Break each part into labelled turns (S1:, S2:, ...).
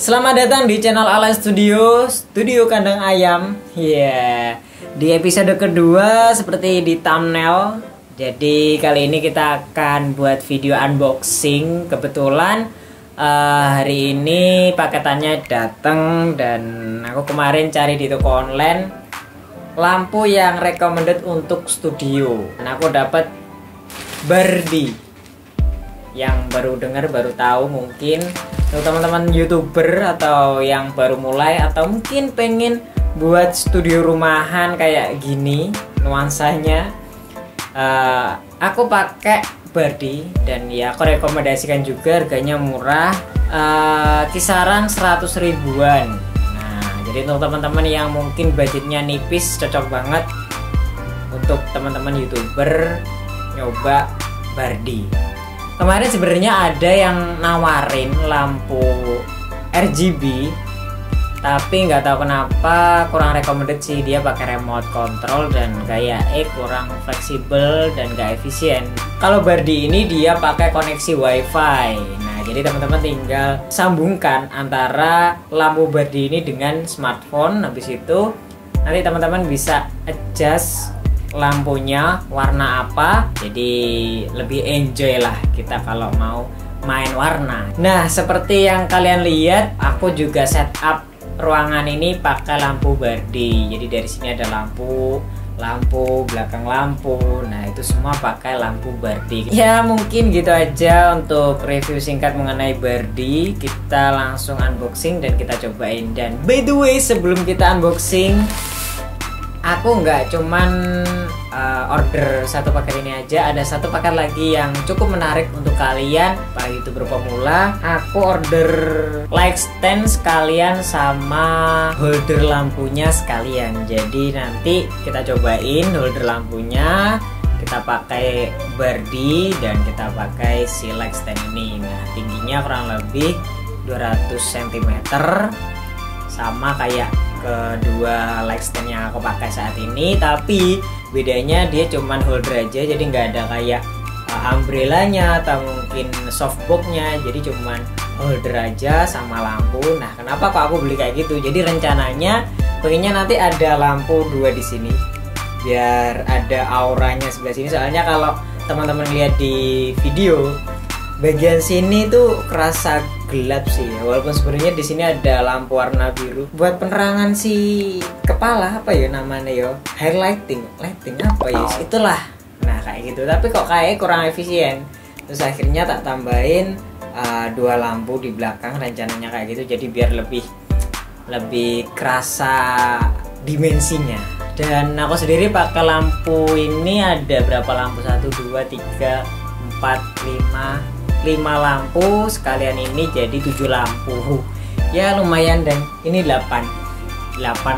S1: Selamat datang di channel Ala Studio, Studio Kandang Ayam. Di episode kedua seperti di thumbnail. Jadi kali ini kita akan buat video unboxing. Kebetulan hari ini paketannya datang dan aku kemarin cari di toko online lampu yang recommended untuk studio. Dan aku dapat Bardi. Yang baru dengar, baru tahu mungkin untuk teman-teman YouTuber atau yang baru mulai atau mungkin pengen buat studio rumahan kayak gini nuansanya, aku pakai Bardi dan ya aku rekomendasikan juga, harganya murah, kisaran 100 ribuan. Nah, jadi untuk teman-teman yang mungkin budgetnya nipis, cocok banget untuk teman-teman YouTuber nyoba Bardi. Kemarin sebenarnya ada yang nawarin lampu RGB, tapi nggak tahu kenapa kurang recommended sih, dia pakai remote control dan kayak kurang fleksibel dan nggak efisien. Kalau Bardi ini dia pakai koneksi WiFi. Nah, jadi teman-teman tinggal sambungkan antara lampu Bardi ini dengan smartphone. Habis itu nanti teman-teman bisa adjust lampunya warna apa, jadi lebih enjoy lah kita kalau mau main warna. Nah, seperti yang kalian lihat, aku juga setup ruangan ini pakai lampu Bardi. Jadi dari sini ada lampu, belakang lampu. Nah, itu semua pakai lampu Bardi. Ya, mungkin gitu aja untuk review singkat mengenai Bardi. Kita langsung unboxing dan kita cobain. Dan by the way, sebelum kita unboxing, aku nggak cuman order satu paket ini aja, ada satu paket lagi yang cukup menarik untuk kalian para YouTuber pemula. Aku order light stand sekalian sama holder lampunya sekalian. Jadi nanti kita cobain holder lampunya, kita pakai Bardi dan kita pakai si light stand ini. Nah, tingginya kurang lebih 200 cm sama kayak kedua light stand yang aku pakai saat ini, tapi bedanya dia cuman holder aja, jadi nggak ada kayak umbrellanya atau mungkin softboxnya, jadi cuman holder aja sama lampu. Nah, kenapa kok aku beli kayak gitu? Jadi rencananya pengennya nanti ada lampu dua di sini biar ada auranya sebelah sini, soalnya kalau teman-teman lihat di video bagian sini tuh kerasa gelap sih, walaupun sebenarnya di sini ada lampu warna biru buat penerangan si kepala, apa ya namanya yo, highlighting, lighting apa ya, itulah. Nah, kayak gitu, tapi kok kayak kurang efisien. Terus akhirnya tak tambahin dua lampu di belakang, rencananya kayak gitu, jadi biar lebih kerasa dimensinya. Dan aku sendiri pakai lampu ini ada berapa lampu, 1, 2, 3, 4, 5 lampu sekalian ini, jadi 7 lampu ya, lumayan. Dan ini 8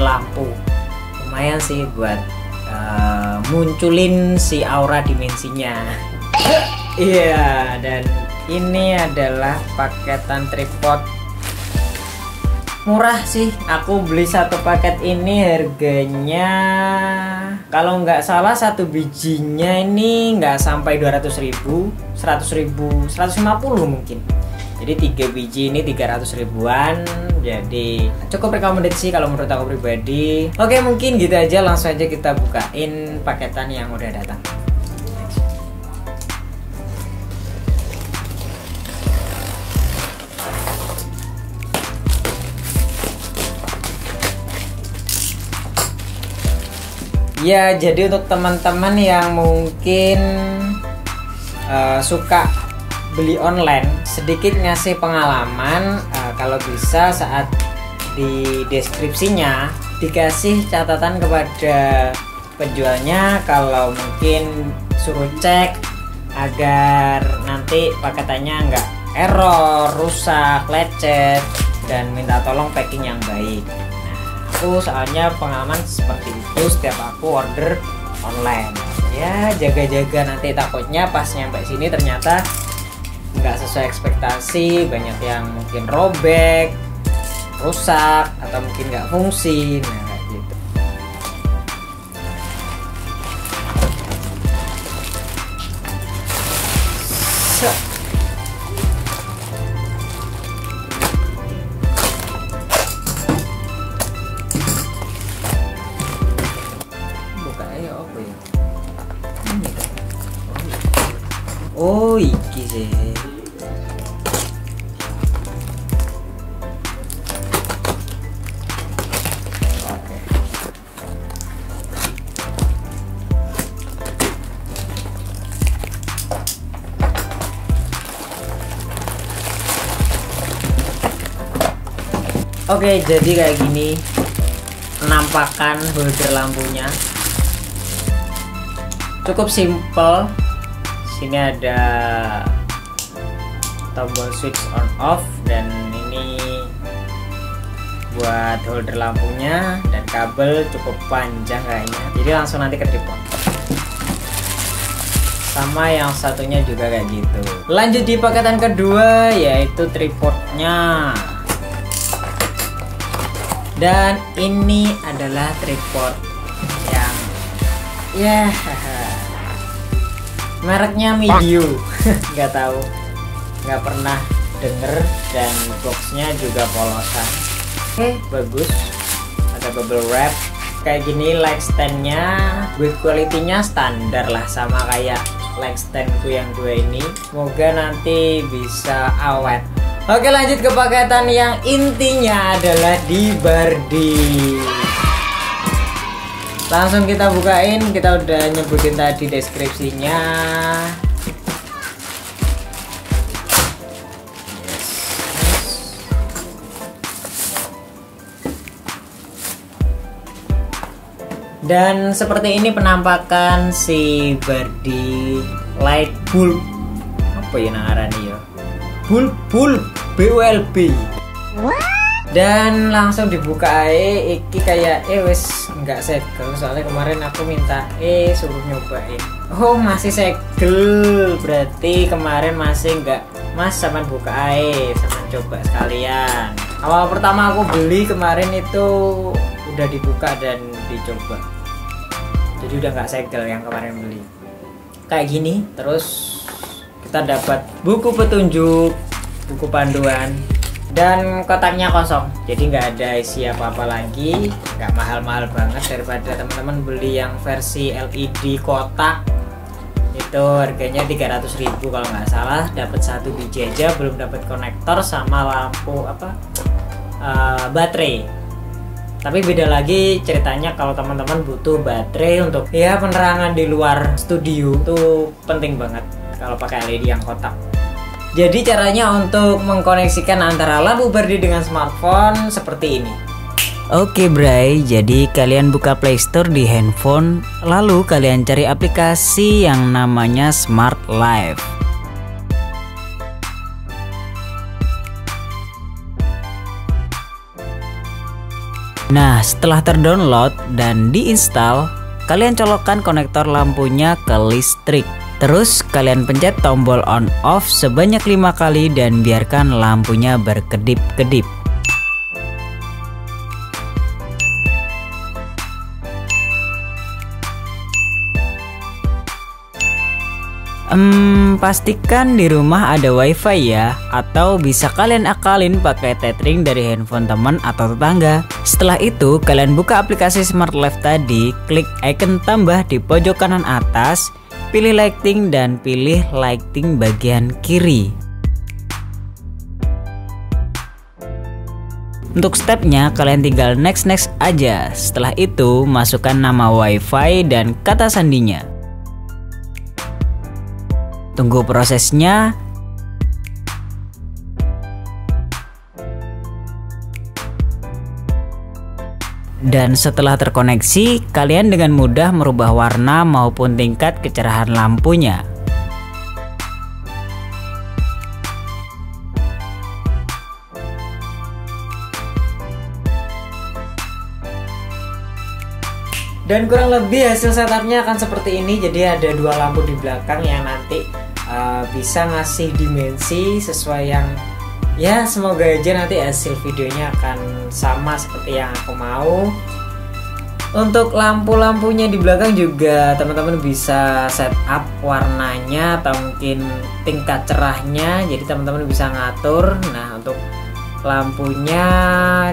S1: lampu, lumayan sih buat munculin si aura dimensinya. Iya, dan ini adalah paketan tripod murah sih. Aku beli satu paket ini harganya kalau nggak salah satu bijinya ini nggak sampai 200 ribu, 100 ribu, 150 mungkin. Jadi 3 biji ini 300 ribuan. Jadi cukup recommended sih kalau menurut aku pribadi. Oke, mungkin gitu aja, langsung aja kita bukain paketan yang udah datang. Ya, jadi untuk teman-teman yang mungkin suka beli online, sedikit ngasih pengalaman, kalau bisa saat di deskripsinya dikasih catatan kepada penjualnya kalau mungkin suruh cek agar nanti paketannya nggak error, rusak, lecet, dan minta tolong packing yang baik. Aku soalnya pengalaman seperti itu setiap aku order online. Ya, jaga-jaga nanti takutnya pas nyampe sini ternyata nggak sesuai ekspektasi, banyak yang mungkin robek, rusak, atau mungkin nggak fungsi. Nah, kayak gitu. apa ya? Ini kan. Oh, iki sih. Oke, jadi kayak gini penampakan holder lampunya. Cukup simple. Sini ada tombol switch on off dan ini buat holder lampunya, dan kabel cukup panjang kayaknya. Jadi langsung nanti ke tripod. Sama yang satunya juga kayak gitu. Lanjut di paketan kedua yaitu tripodnya. Dan ini adalah tripod yang mereknya Midio. Nggak tahu, nggak pernah denger, dan boxnya juga polosan. Oke, bagus, ada bubble wrap kayak gini. Leg standnya build quality-nya standar lah, sama kayak leg standku yang dua ini. Semoga nanti bisa awet. Oke, lanjut ke paketan yang intinya adalah di Bardi. Langsung kita bukain, kita udah nyebutin tadi deskripsinya. Dan seperti ini penampakan si Bardi light bulb. Apa ya ngarani ya? Bulb BULB. Dan langsung dibuka iki kayak wes nggak segel, soalnya kemarin aku minta suruh nyobain. Oh, masih segel, berarti kemarin masih nggak. Mas sama buka sama coba sekalian. Awal pertama aku beli kemarin itu udah dibuka dan dicoba, jadi udah nggak segel yang kemarin beli. Kayak gini. Terus kita dapat buku petunjuk, buku panduan, dan kotaknya kosong, jadi nggak ada isi apa-apa lagi. Nggak mahal-mahal banget, daripada teman-teman beli yang versi LED kotak itu harganya 300.000 kalau nggak salah. Dapat satu biji aja, belum dapat konektor sama lampu baterai. Tapi beda lagi ceritanya kalau teman-teman butuh baterai untuk penerangan di luar studio, itu penting banget kalau pakai LED yang kotak. Jadi caranya untuk mengkoneksikan antara lampu Bardi dengan smartphone seperti ini. Oke Bray, jadi kalian buka Play Store di handphone, lalu kalian cari aplikasi yang namanya Smart Life. Nah, setelah terdownload dan diinstal, kalian colokkan konektor lampunya ke listrik. Terus kalian pencet tombol on off sebanyak 5 kali dan biarkan lampunya berkedip-kedip. Pastikan di rumah ada wifi ya, atau bisa kalian akalin pakai tethering dari handphone teman atau tetangga. Setelah itu kalian buka aplikasi Smart Life tadi, klik icon tambah di pojok kanan atas, pilih lighting dan pilih lighting bagian kiri. Untuk stepnya kalian tinggal next aja. Setelah itu masukkan nama wifi dan kata sandinya. Tunggu prosesnya. Dan setelah terkoneksi, kalian dengan mudah merubah warna maupun tingkat kecerahan lampunya. Dan kurang lebih hasil setupnya akan seperti ini. Jadi ada dua lampu di belakang yang nanti bisa ngasih dimensi sesuai yang semoga aja nanti hasil videonya akan sama seperti yang aku mau. Untuk lampu-lampunya di belakang juga teman-teman bisa setup warnanya atau mungkin tingkat cerahnya, jadi teman-teman bisa ngatur. Nah, untuk lampunya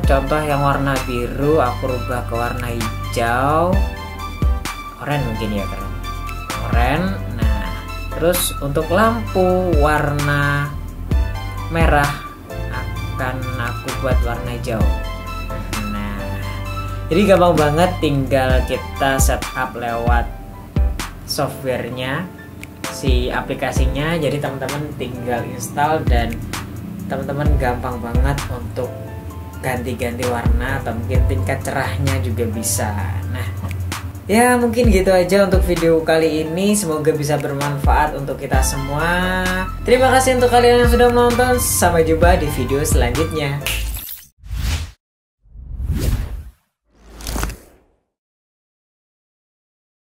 S1: contoh yang warna biru aku rubah ke warna hijau, oren mungkin ya, keren oren. Nah terus untuk lampu warna merah akan aku buat warna hijau. Nah jadi gampang banget, tinggal kita setup lewat softwarenya, si aplikasinya. Jadi teman-teman tinggal install dan teman-teman gampang banget untuk ganti-ganti warna atau mungkin tingkat cerahnya juga bisa. Nah ya mungkin gitu aja untuk video kali ini, semoga bisa bermanfaat untuk kita semua. Terima kasih untuk kalian yang sudah menonton, sampai jumpa di video selanjutnya.